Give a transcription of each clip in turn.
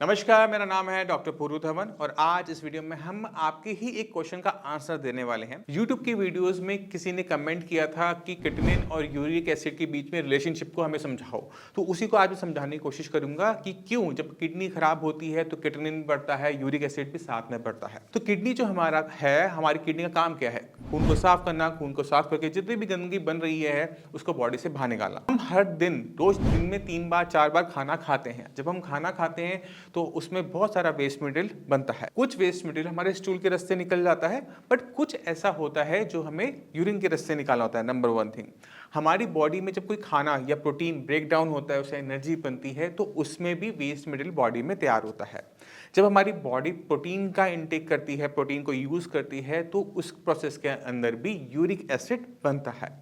नमस्कार, मेरा नाम है डॉक्टर पूरू धवन और आज इस वीडियो में हम आपके ही एक क्वेश्चन का आंसर देने वाले हैं। YouTube की वीडियोस में किसी ने कमेंट किया था कि किटनिन और यूरिक एसिड के बीच में रिलेशनशिप को हमें समझाओ, तो उसी को आज मैं समझाने की कोशिश करूंगा कि क्यों जब किडनी खराब होती है तो किटनिन बढ़ता है, यूरिक एसिड भी साथ में बढ़ता है। तो किडनी जो हमारा है, हमारी किडनी का काम क्या है? खून को साफ करना, खून को साफ करके जितनी भी गंदगी बन रही है उसको बॉडी से बाहर निकालना। हम हर दिन रोज दिन में 3 बार 4 बार खाना खाते हैं। जब हम खाना खाते हैं तो उसमें बहुत सारा वेस्ट मटेरियल बनता है। कुछ वेस्ट मटेरियल हमारे स्टूल के रास्ते निकल जाता है, बट कुछ ऐसा होता है जो हमें यूरिन के रास्ते निकालना होता है। नंबर वन थिंग, हमारी बॉडी में जब कोई खाना या प्रोटीन ब्रेक डाउन होता है, उससे एनर्जी बनती है, तो उसमें भी वेस्ट मटेरियल बॉडी में तैयार होता है। जब हमारी बॉडी प्रोटीन का इंटेक करती है, प्रोटीन को यूज करती है, तो उस प्रोसेस के अंदर भी यूरिक एसिड बनता है।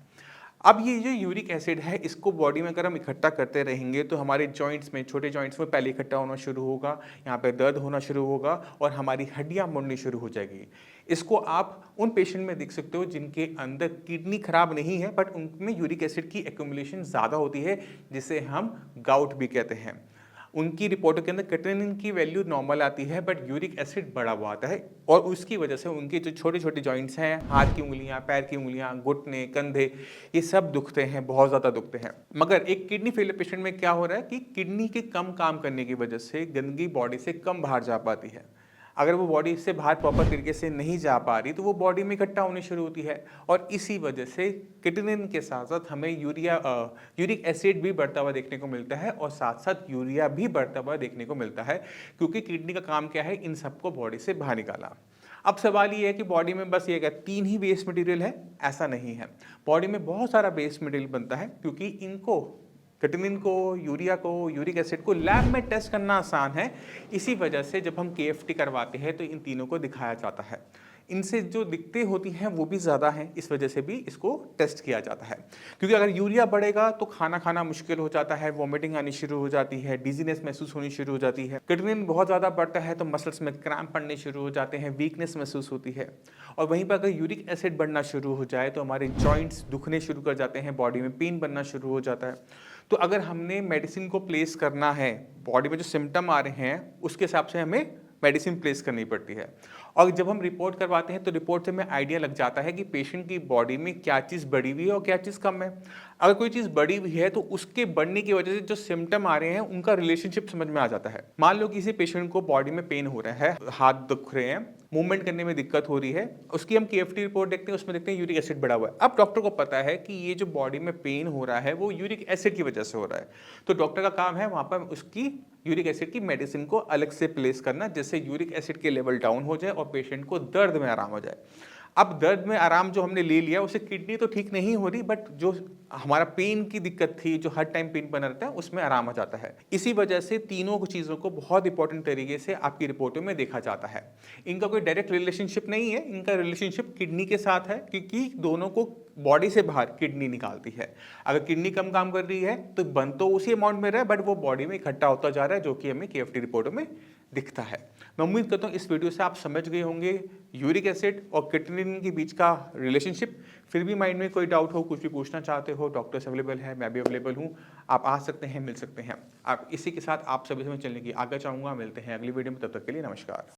अब ये जो यूरिक एसिड है, इसको बॉडी में अगर हम इकट्ठा करते रहेंगे तो हमारे जॉइंट्स में, छोटे जॉइंट्स में पहले इकट्ठा होना शुरू होगा, यहाँ पे दर्द होना शुरू होगा और हमारी हड्डियाँ मुड़नी शुरू हो जाएगी। इसको आप उन पेशेंट में देख सकते हो जिनके अंदर किडनी खराब नहीं है, बट उनमें यूरिक एसिड की एक्यूमुलेशन ज़्यादा होती है, जिसे हम गाउट भी कहते हैं। उनकी रिपोर्टों के अंदर क्रिएटिनिन की वैल्यू नॉर्मल आती है, बट यूरिक एसिड बढ़ा हुआ आता है और उसकी वजह से उनके जो छोटे छोटे जॉइंट्स हैं, हाथ की उंगलियां, पैर की उंगलियां, घुटने, कंधे, ये सब दुखते हैं, बहुत ज़्यादा दुखते हैं। मगर एक किडनी फेलियर पेशेंट में क्या हो रहा है कि किडनी के कम काम करने की वजह से गंदगी बॉडी से कम बाहर जा पाती है। अगर वो बॉडी से बाहर प्रॉपर तरीके से नहीं जा पा रही तो वो बॉडी में इकट्ठा होनी शुरू होती है और इसी वजह से किटनिन के साथ साथ हमें यूरिक एसिड भी बढ़ता हुआ देखने को मिलता है और साथ साथ यूरिया भी बढ़ता हुआ देखने को मिलता है, क्योंकि किडनी का काम क्या है, इन सबको बॉडी से बाहर निकाला। अब सवाल ये है कि बॉडी में बस ये क्या 3 ही वेस्ट मटेरियल है? ऐसा नहीं है। बॉडी में बहुत सारा वेस्ट मटेरियल बनता है, क्योंकि इनको, किटनिन को, यूरिया को, यूरिक एसिड को लैब में टेस्ट करना आसान है। इसी वजह से जब हम केएफटी करवाते हैं तो इन तीनों को दिखाया जाता है। इनसे जो दिक्कतें होती हैं वो भी ज़्यादा हैं, इस वजह से भी इसको टेस्ट किया जाता है। क्योंकि अगर यूरिया बढ़ेगा तो खाना खाना मुश्किल हो जाता है, वॉमिटिंग आनी शुरू हो जाती है, डिजीनेस महसूस होनी शुरू हो जाती है। किटनिन बहुत ज़्यादा बढ़ता है तो मसल्स में क्रैम्प पड़ने शुरू हो जाते हैं, वीकनेस महसूस होती है। और वहीं पर अगर यूरिक एसिड बढ़ना शुरू हो जाए तो हमारे जॉइंट्स दुखने शुरू कर जाते हैं, बॉडी में पेन बनना शुरू हो जाता है। तो अगर हमने मेडिसिन को प्लेस करना है, बॉडी में जो सिम्टम आ रहे हैं उसके हिसाब से हमें मेडिसिन प्लेस करनी पड़ती है। और जब हम रिपोर्ट करवाते हैं तो रिपोर्ट से हमें आइडिया लग जाता है कि पेशेंट की बॉडी में क्या चीज़ बढ़ी हुई है और क्या चीज़ कम है। अगर कोई चीज़ बढ़ी हुई है तो उसके बढ़ने की वजह से जो सिम्टम आ रहे हैं उनका रिलेशनशिप समझ में आ जाता है। मान लो किसी पेशेंट को बॉडी में पेन हो रहा है, हाथ दुख रहे हैं, मूवमेंट करने में दिक्कत हो रही है, उसकी हम केएफटी रिपोर्ट देखते हैं, उसमें देखते हैं यूरिक एसिड बढ़ा हुआ है। अब डॉक्टर को पता है कि ये जो बॉडी में पेन हो रहा है वो यूरिक एसिड की वजह से हो रहा है, तो डॉक्टर का काम है वहाँ पर उसकी यूरिक एसिड की मेडिसिन को अलग से प्लेस करना, जिससे यूरिक एसिड के लेवल डाउन हो जाए और पेशेंट को दर्द में आराम हो जाए। अब दर्द में आराम जो हमने ले लिया, उससे किडनी तो ठीक नहीं हो रही, बट जो हमारा पेन की दिक्कत थी, जो हर टाइम पेन बना रहता है, उसमें आराम हो जाता है। इसी वजह से तीनों चीज़ों को बहुत इंपॉर्टेंट तरीके से आपकी रिपोर्टों में देखा जाता है। इनका कोई डायरेक्ट रिलेशनशिप नहीं है, इनका रिलेशनशिप किडनी के साथ है, क्योंकि दोनों को बॉडी से बाहर किडनी निकालती है। अगर किडनी कम काम कर रही है तो बन तो उसी अमाउंट में रहा है, बट वो बॉडी में इकट्ठा होता जा रहा है, जो कि हमें केएफटी रिपोर्टों में दिखता है। मैं उम्मीद करता हूँ इस वीडियो से आप समझ गए होंगे यूरिक एसिड और किटनिन के बीच का रिलेशनशिप। फिर भी माइंड में कोई डाउट हो, कुछ भी पूछना चाहते हो, डॉक्टर्स अवेलेबल है, मैं भी अवेलेबल हूँ, आप आ सकते हैं, मिल सकते हैं। आप इसी के साथ आप सभी से मैं चलने की आगे चाहूँगा। मिलते हैं अगली वीडियो में, तब तक के लिए नमस्कार।